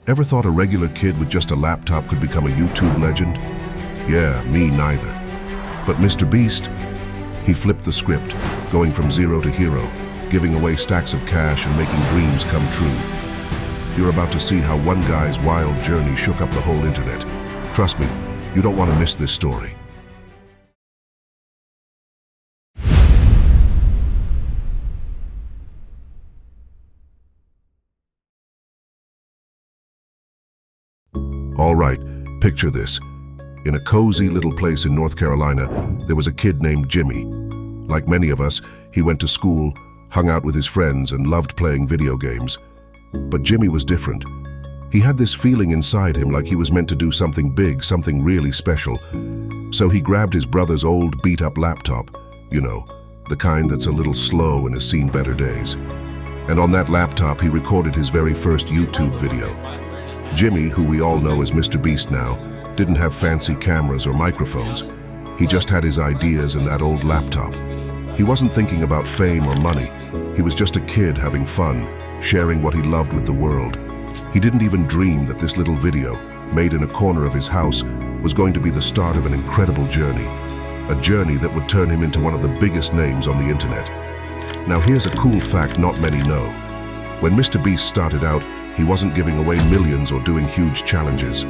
Ever thought a regular kid with just a laptop could become a YouTube legend? Yeah, me neither. But Mr. Beast, he flipped the script, going from zero to hero, giving away stacks of cash and making dreams come true. You're about to see how one guy's wild journey shook up the whole internet. Trust me, you don't want to miss this story. All right, picture this. In a cozy little place in North Carolina, there was a kid named Jimmy. Like many of us, he went to school, hung out with his friends, and loved playing video games. But Jimmy was different. He had this feeling inside him like he was meant to do something big, something really special. So he grabbed his brother's old beat-up laptop, you know, the kind that's a little slow and has seen better days. And on that laptop, he recorded his very first YouTube video. Jimmy, who we all know as MrBeast now, didn't have fancy cameras or microphones. He just had his ideas and that old laptop. He wasn't thinking about fame or money. He was just a kid having fun, sharing what he loved with the world. He didn't even dream that this little video, made in a corner of his house, was going to be the start of an incredible journey. A journey that would turn him into one of the biggest names on the internet. Now here's a cool fact not many know. When MrBeast started out, he wasn't giving away millions or doing huge challenges.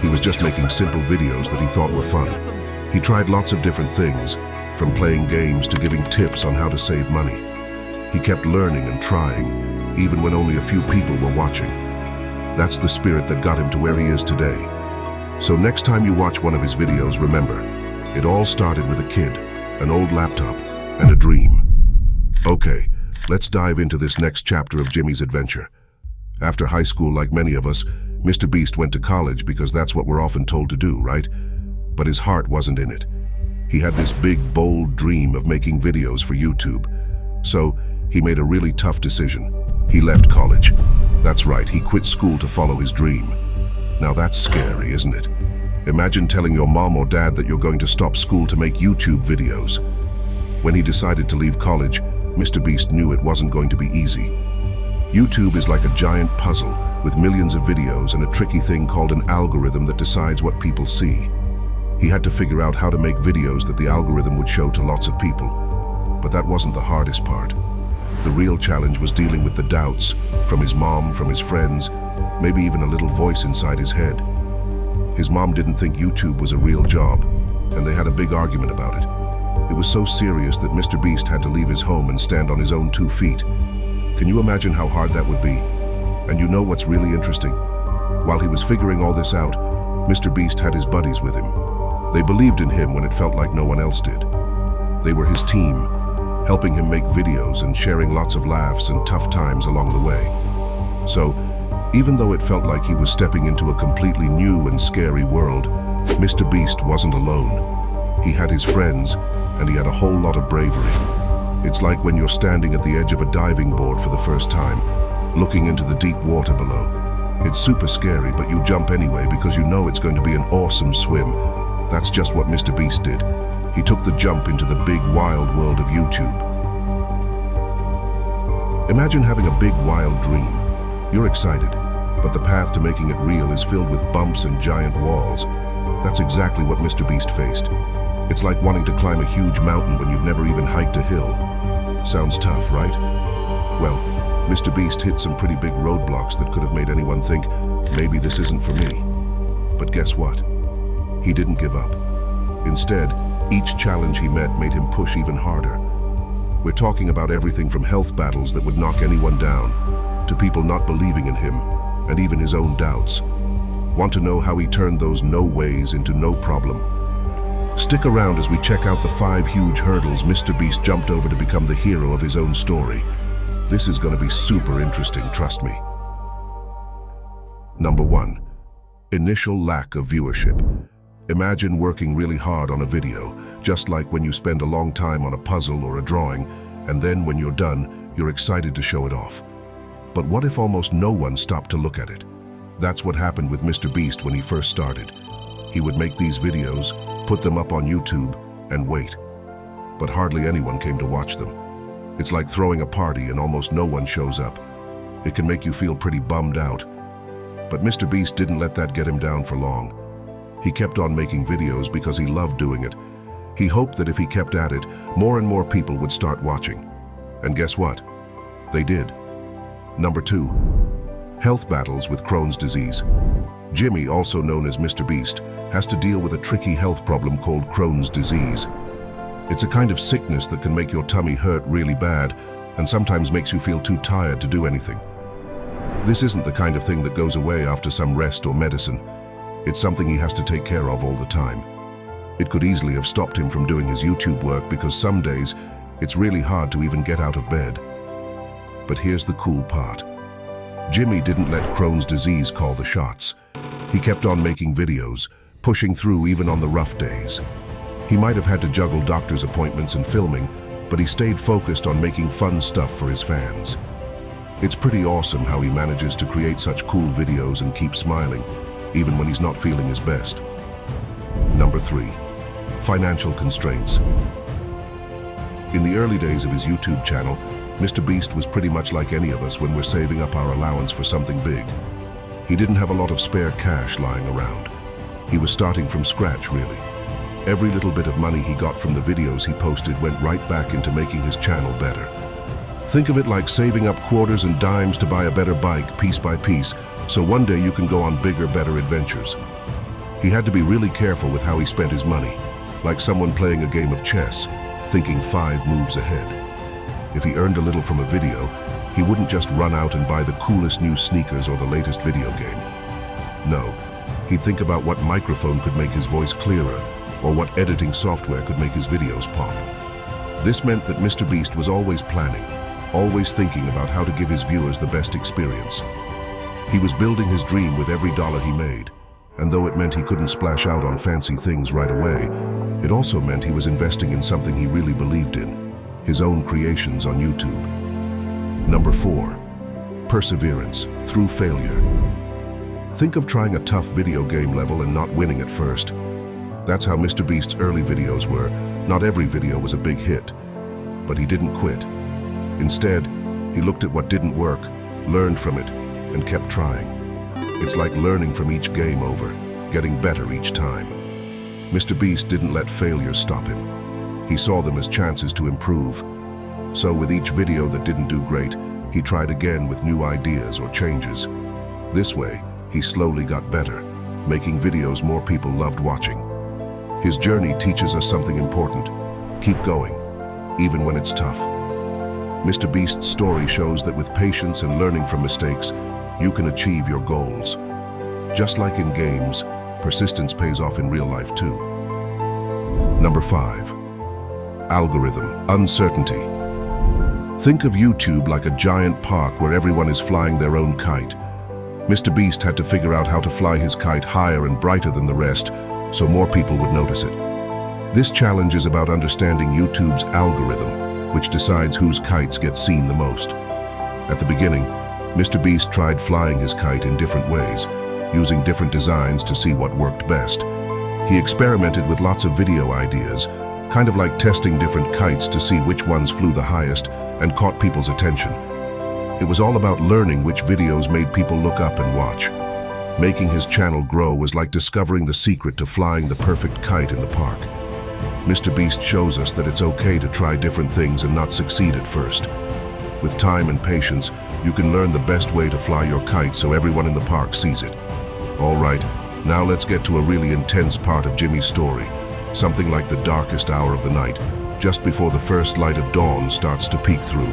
He was just making simple videos that he thought were fun. He tried lots of different things, from playing games to giving tips on how to save money. He kept learning and trying, even when only a few people were watching. That's the spirit that got him to where he is today. So next time you watch one of his videos, remember, it all started with a kid, an old laptop, and a dream. Okay, let's dive into this next chapter of Jimmy's adventure. After high school, like many of us, MrBeast went to college because that's what we're often told to do, right? But his heart wasn't in it. He had this big, bold dream of making videos for YouTube. So he made a really tough decision. He left college. That's right, he quit school to follow his dream. Now that's scary, isn't it? Imagine telling your mom or dad that you're going to stop school to make YouTube videos. When he decided to leave college, MrBeast knew it wasn't going to be easy. YouTube is like a giant puzzle with millions of videos and a tricky thing called an algorithm that decides what people see. He had to figure out how to make videos that the algorithm would show to lots of people. But that wasn't the hardest part. The real challenge was dealing with the doubts from his mom, from his friends, maybe even a little voice inside his head. His mom didn't think YouTube was a real job, and they had a big argument about it. It was so serious that MrBeast had to leave his home and stand on his own 2 feet. Can you imagine how hard that would be? And you know what's really interesting? While he was figuring all this out, MrBeast had his buddies with him. They believed in him when it felt like no one else did. They were his team, helping him make videos and sharing lots of laughs and tough times along the way. So, even though it felt like he was stepping into a completely new and scary world, MrBeast wasn't alone. He had his friends, and he had a whole lot of bravery. It's like when you're standing at the edge of a diving board for the first time, looking into the deep water below. It's super scary, but you jump anyway because you know it's going to be an awesome swim. That's just what MrBeast did. He took the jump into the big, wild world of YouTube. Imagine having a big, wild dream. You're excited, but the path to making it real is filled with bumps and giant walls. That's exactly what MrBeast faced. It's like wanting to climb a huge mountain when you've never even hiked a hill. Sounds tough, right? Well, MrBeast hit some pretty big roadblocks that could have made anyone think, maybe this isn't for me. But guess what? He didn't give up. Instead, each challenge he met made him push even harder. We're talking about everything from health battles that would knock anyone down, to people not believing in him, and even his own doubts. Want to know how he turned those no ways into no problem? Stick around as we check out the 5 huge hurdles MrBeast jumped over to become the hero of his own story. This is going to be super interesting, trust me. Number 1. Initial lack of viewership. Imagine working really hard on a video, just like when you spend a long time on a puzzle or a drawing, and then when you're done, you're excited to show it off. But what if almost no one stopped to look at it? That's what happened with MrBeast when he first started. He would make these videos, put them up on YouTube, and wait. But hardly anyone came to watch them. It's like throwing a party and almost no one shows up. It can make you feel pretty bummed out. But MrBeast didn't let that get him down for long. He kept on making videos because he loved doing it. He hoped that if he kept at it, more and more people would start watching. And guess what? They did. Number 2. Health battles with Crohn's disease. Jimmy, also known as MrBeast, has to deal with a tricky health problem called Crohn's disease. It's a kind of sickness that can make your tummy hurt really bad and sometimes makes you feel too tired to do anything. This isn't the kind of thing that goes away after some rest or medicine. It's something he has to take care of all the time. It could easily have stopped him from doing his YouTube work because some days it's really hard to even get out of bed. But here's the cool part. Jimmy didn't let Crohn's disease call the shots. He kept on making videos, pushing through even on the rough days. He might have had to juggle doctor's appointments and filming, but he stayed focused on making fun stuff for his fans. It's pretty awesome how he manages to create such cool videos and keep smiling, even when he's not feeling his best. Number 3. Financial constraints. In the early days of his YouTube channel, MrBeast was pretty much like any of us when we're saving up our allowance for something big. He didn't have a lot of spare cash lying around. He was starting from scratch, really. Every little bit of money he got from the videos he posted went right back into making his channel better. Think of it like saving up quarters and dimes to buy a better bike piece by piece, so one day you can go on bigger, better adventures. He had to be really careful with how he spent his money, like someone playing a game of chess, thinking 5 moves ahead. If he earned a little from a video, he wouldn't just run out and buy the coolest new sneakers or the latest video game. No, he'd think about what microphone could make his voice clearer, or what editing software could make his videos pop. This meant that MrBeast was always planning, always thinking about how to give his viewers the best experience. He was building his dream with every dollar he made, and though it meant he couldn't splash out on fancy things right away, it also meant he was investing in something he really believed in, his own creations on YouTube. Number 4. Perseverance through failure. Think of trying a tough video game level and not winning at first. That's how MrBeast's early videos were. Not every video was a big hit, but he didn't quit. Instead, he looked at what didn't work, learned from it, and kept trying. It's like learning from each game over, getting better each time. MrBeast didn't let failures stop him. He saw them as chances to improve. So with each video that didn't do great, he tried again with new ideas or changes. This way, he slowly got better, making videos more people loved watching. His journey teaches us something important. Keep going, even when it's tough. MrBeast's story shows that with patience and learning from mistakes, you can achieve your goals. Just like in games, persistence pays off in real life too. Number 5. Algorithm, uncertainty. Think of YouTube like a giant park where everyone is flying their own kite. MrBeast had to figure out how to fly his kite higher and brighter than the rest, so more people would notice it. This challenge is about understanding YouTube's algorithm, which decides whose kites get seen the most. At the beginning, MrBeast tried flying his kite in different ways, using different designs to see what worked best. He experimented with lots of video ideas, kind of like testing different kites to see which ones flew the highest and caught people's attention. It was all about learning which videos made people look up and watch. Making his channel grow was like discovering the secret to flying the perfect kite in the park. MrBeast shows us that it's okay to try different things and not succeed at first. With time and patience, you can learn the best way to fly your kite so everyone in the park sees it. All right, now let's get to a really intense part of Jimmy's story, something like the darkest hour of the night, just before the first light of dawn starts to peek through.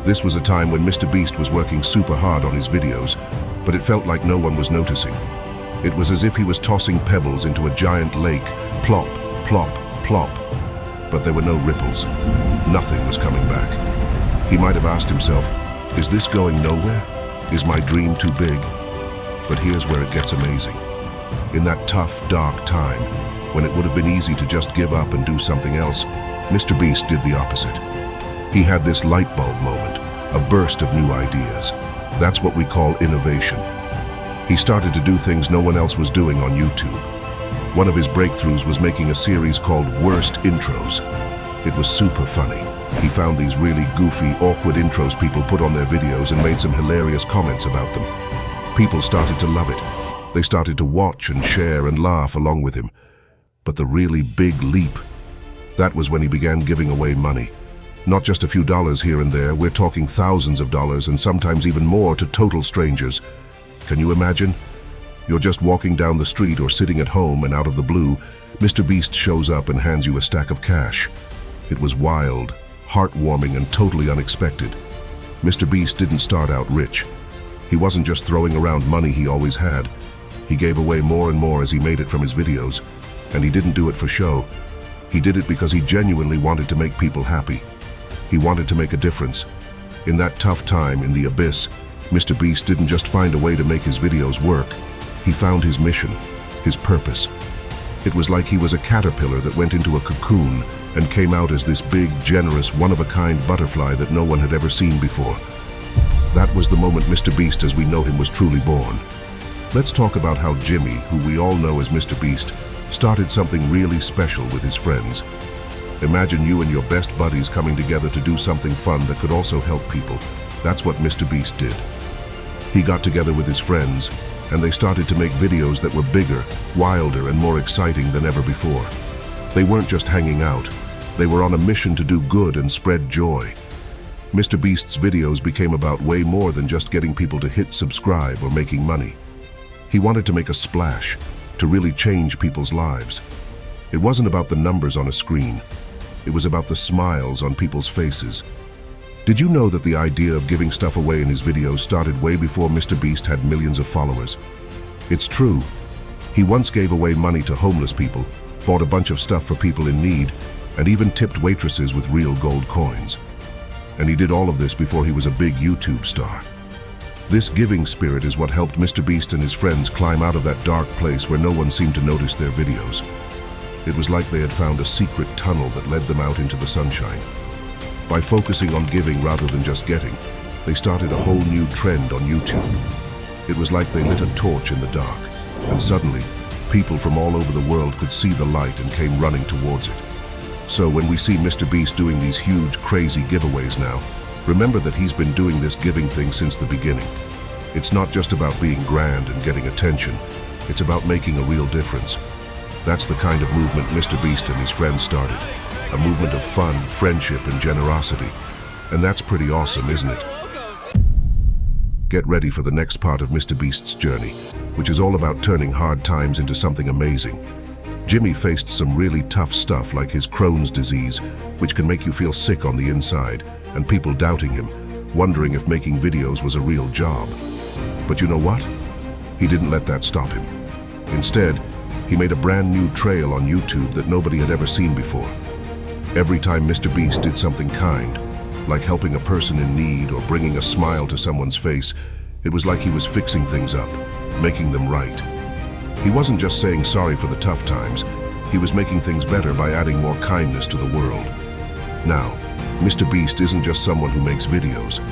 This was a time when MrBeast was working super hard on his videos, but it felt like no one was noticing. It was as if he was tossing pebbles into a giant lake, plop, plop, plop. But there were no ripples. Nothing was coming back. He might have asked himself, is this going nowhere? Is my dream too big? But here's where it gets amazing. In that tough, dark time, when it would have been easy to just give up and do something else, MrBeast did the opposite. He had this light bulb moment, a burst of new ideas. That's what we call innovation. He started to do things no one else was doing on YouTube. One of his breakthroughs was making a series called Worst Intros. It was super funny. He found these really goofy, awkward intros people put on their videos and made some hilarious comments about them. People started to love it. They started to watch and share and laugh along with him. But the really big leap, that was when he began giving away money. Not just a few dollars here and there, we're talking thousands of dollars and sometimes even more to total strangers. Can you imagine? You're just walking down the street or sitting at home and out of the blue, MrBeast shows up and hands you a stack of cash. It was wild, heartwarming, and totally unexpected. MrBeast didn't start out rich. He wasn't just throwing around money he always had. He gave away more and more as he made it from his videos. And he didn't do it for show. He did it because he genuinely wanted to make people happy. He wanted to make a difference. In that tough time, in the abyss, MrBeast didn't just find a way to make his videos work. He found his mission, his purpose. It was like he was a caterpillar that went into a cocoon and came out as this big, generous, one-of-a-kind butterfly that no one had ever seen before. That was the moment MrBeast as we know him was truly born. Let's talk about how Jimmy, who we all know as MrBeast, started something really special with his friends. Imagine you and your best buddies coming together to do something fun that could also help people. That's what MrBeast did. He got together with his friends, and they started to make videos that were bigger, wilder, and more exciting than ever before. They weren't just hanging out. They were on a mission to do good and spread joy. MrBeast's videos became about way more than just getting people to hit subscribe or making money. He wanted to make a splash, to really change people's lives. It wasn't about the numbers on a screen. It was about the smiles on people's faces. Did you know that the idea of giving stuff away in his videos started way before MrBeast had millions of followers? It's true. He once gave away money to homeless people, bought a bunch of stuff for people in need, and even tipped waitresses with real gold coins. And he did all of this before he was a big YouTube star. This giving spirit is what helped MrBeast and his friends climb out of that dark place where no one seemed to notice their videos. It was like they had found a secret tunnel that led them out into the sunshine. By focusing on giving rather than just getting, they started a whole new trend on YouTube. It was like they lit a torch in the dark, and suddenly, people from all over the world could see the light and came running towards it. So when we see MrBeast doing these huge, crazy giveaways now, remember that he's been doing this giving thing since the beginning. It's not just about being grand and getting attention. It's about making a real difference. That's the kind of movement MrBeast and his friends started. A movement of fun, friendship, and generosity. And that's pretty awesome, isn't it? Get ready for the next part of MrBeast's journey, which is all about turning hard times into something amazing. Jimmy faced some really tough stuff like his Crohn's disease, which can make you feel sick on the inside, and people doubting him, wondering if making videos was a real job. But you know what? He didn't let that stop him. Instead, he made a brand new trail on YouTube that nobody had ever seen before. Every time MrBeast did something kind, like helping a person in need or bringing a smile to someone's face, it was like he was fixing things up, making them right. He wasn't just saying sorry for the tough times, he was making things better by adding more kindness to the world. Now, MrBeast isn't just someone who makes videos.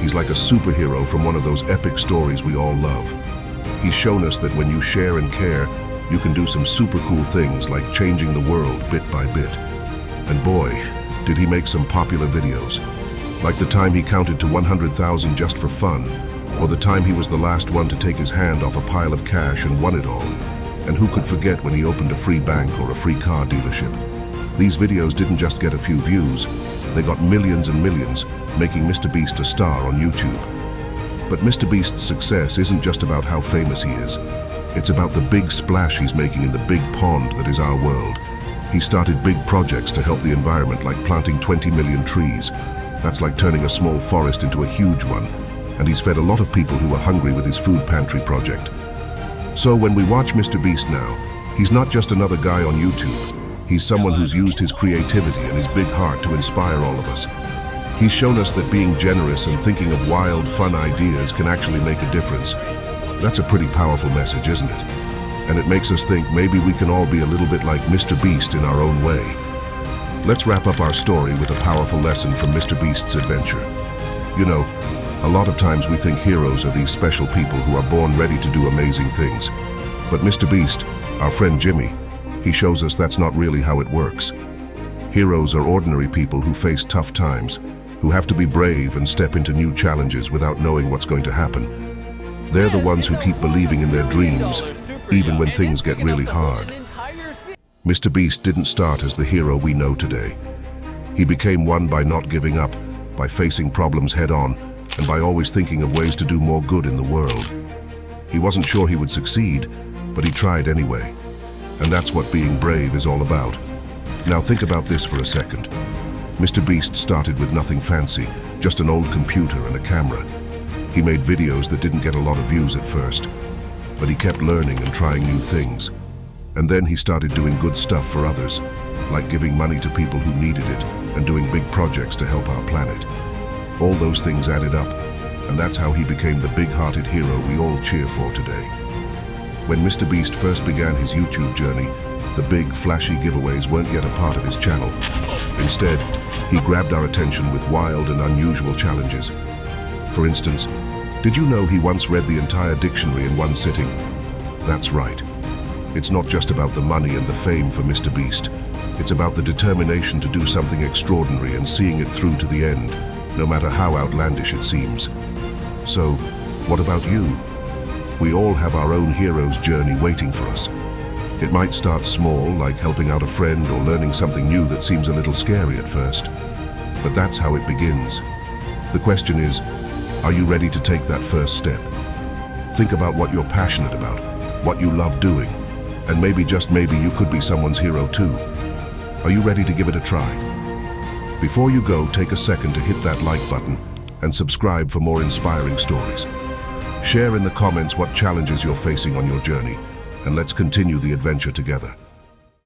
He's like a superhero from one of those epic stories we all love. He's shown us that when you share and care, you can do some super cool things like changing the world bit by bit. And boy, did he make some popular videos. Like the time he counted to 100,000 just for fun, or the time he was the last one to take his hand off a pile of cash and won it all. And who could forget when he opened a free bank or a free car dealership? These videos didn't just get a few views, they got millions and millions, making MrBeast a star on YouTube. But MrBeast's success isn't just about how famous he is. It's about the big splash he's making in the big pond that is our world. He started big projects to help the environment, like planting 20 million trees. That's like turning a small forest into a huge one. And he's fed a lot of people who are hungry with his food pantry project. So when we watch MrBeast now, he's not just another guy on YouTube. He's someone who's used his creativity and his big heart to inspire all of us. He's shown us that being generous and thinking of wild, fun ideas can actually make a difference. That's a pretty powerful message, isn't it? And it makes us think maybe we can all be a little bit like MrBeast in our own way. Let's wrap up our story with a powerful lesson from MrBeast's adventure. You know, a lot of times we think heroes are these special people who are born ready to do amazing things. But MrBeast, our friend Jimmy, he shows us that's not really how it works. Heroes are ordinary people who face tough times, who have to be brave and step into new challenges without knowing what's going to happen. They're the ones who keep believing in their dreams, even when things get really hard. MrBeast didn't start as the hero we know today. He became one by not giving up, by facing problems head-on, and by always thinking of ways to do more good in the world. He wasn't sure he would succeed, but he tried anyway. And that's what being brave is all about. Now think about this for a second. MrBeast started with nothing fancy, just an old computer and a camera. He made videos that didn't get a lot of views at first, but he kept learning and trying new things. And then he started doing good stuff for others, like giving money to people who needed it and doing big projects to help our planet. All those things added up, and that's how he became the big-hearted hero we all cheer for today. When MrBeast first began his YouTube journey, the big, flashy giveaways weren't yet a part of his channel. Instead, he grabbed our attention with wild and unusual challenges. For instance, did you know he once read the entire dictionary in one sitting? That's right. It's not just about the money and the fame for MrBeast. It's about the determination to do something extraordinary and seeing it through to the end, no matter how outlandish it seems. So, what about you? We all have our own hero's journey waiting for us. It might start small, like helping out a friend or learning something new that seems a little scary at first. But that's how it begins. The question is, are you ready to take that first step? Think about what you're passionate about, what you love doing, and maybe, just maybe, you could be someone's hero too. Are you ready to give it a try? Before you go, take a second to hit that like button and subscribe for more inspiring stories. Share in the comments what challenges you're facing on your journey, and let's continue the adventure together.